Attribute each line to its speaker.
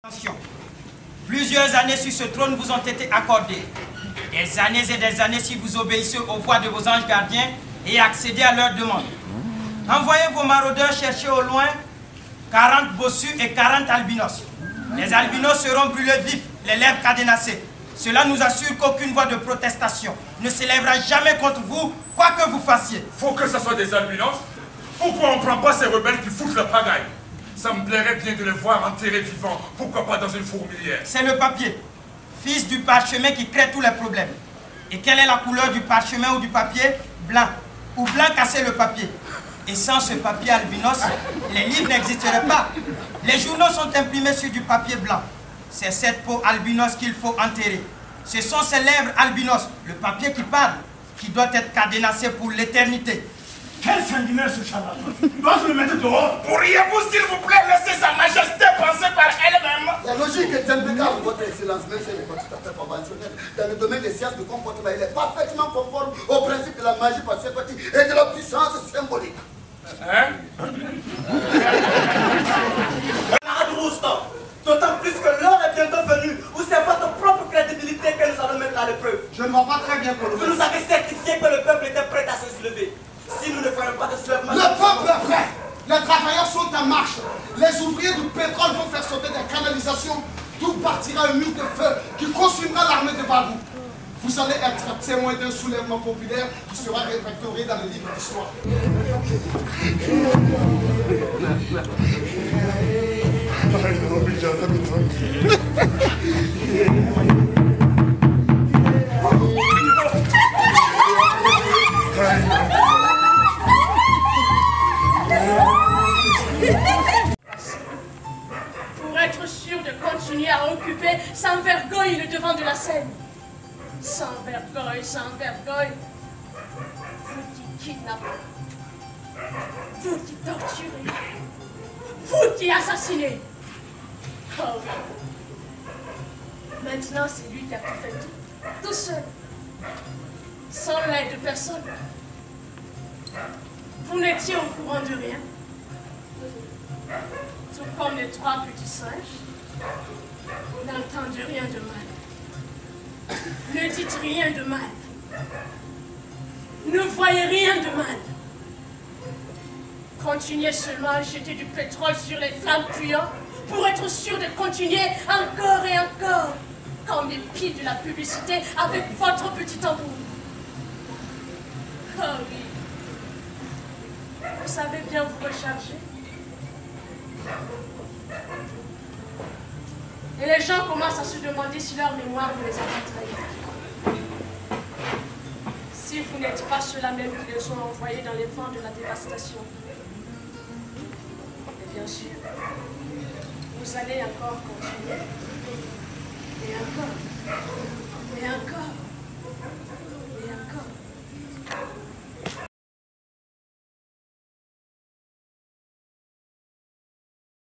Speaker 1: Attention, plusieurs années sur ce trône vous ont été accordées. Des années et des années si vous obéissez aux voix de vos anges gardiens et accédez à leurs demandes. Envoyez vos maraudeurs chercher au loin 40 bossus et 40 albinos. Les albinos seront brûlés vifs, les lèvres cadenassées. Cela nous assure qu'aucune voix de protestation ne s'élèvera jamais contre vous, quoi que vous fassiez.
Speaker 2: Faut que ce soit des albinos? Pourquoi on ne prend pas ces rebelles qui foutent le pagaille? Ça me plairait bien de les voir enterrés vivants. Pourquoi pas dans une fourmilière?
Speaker 1: C'est le papier, fils du parchemin qui crée tous les problèmes. Et quelle est la couleur du parchemin ou du papier? Blanc. Ou blanc cassé le papier. Et sans ce papier albinos, les livres n'existeraient pas. Les journaux sont imprimés sur du papier blanc. C'est cette peau albinos qu'il faut enterrer. Ce sont ces lèvres albinos, le papier qui parle, qui doit être cadenassé pour l'éternité.
Speaker 3: Quel sanguinaire ce charlatan! Dois-je le mettre dehors?
Speaker 2: Pourriez-vous, s'il vous plaît, laisser sa majesté penser par elle-même?
Speaker 4: La logique est impeccable, votre excellence, même si elle n'est pas tout à fait conventionnelle. Dans le domaine des sciences de comportement, il est parfaitement conforme au principe de la magie par sympathie et de la puissance symbolique.
Speaker 2: Hein?
Speaker 5: D'autant plus que l'heure est bientôt venue où c'est votre propre crédibilité que nous allons mettre à l'épreuve.
Speaker 4: Je ne vois pas très bien pour
Speaker 5: Vous nous avez certifié que le peuple était prêt à se soulever. Si nous ne ferions pas de soulèvement...
Speaker 4: Le peuple est prêt. Les travailleurs sont en marche. Les ouvriers du pétrole vont faire sauter des canalisations, d'où partira un mur de feu qui consumera l'armée de Babou. Vous allez être témoin d'un soulèvement populaire qui sera répertorié dans les livres d'histoire.
Speaker 6: Pour être sûr de continuer à occuper sans vergogne le devant de la scène. Sans vergogne, sans vergogne. Vous qui kidnappez. Vous qui torturez. Vous qui assassinez. Oh oui. Maintenant, c'est lui qui a tout fait tout seul. Sans l'aide de personne. Vous n'étiez au courant de rien. Tout comme les trois petits singes. N'entendez rien de mal. Ne dites rien de mal. Ne voyez rien de mal. Continuez seulement à jeter du pétrole sur les flammes puantes pour être sûr de continuer encore et encore, comme les piles de la publicité avec votre petit tambour. Oh oui. Vous savez bien vous recharger. Et les gens commencent à se demander si leur mémoire vous les a pas trahis. Si vous n'êtes pas ceux-là même qui les ont envoyés dans les vents de la dévastation. Et bien sûr, vous allez encore continuer. Et encore. Et encore.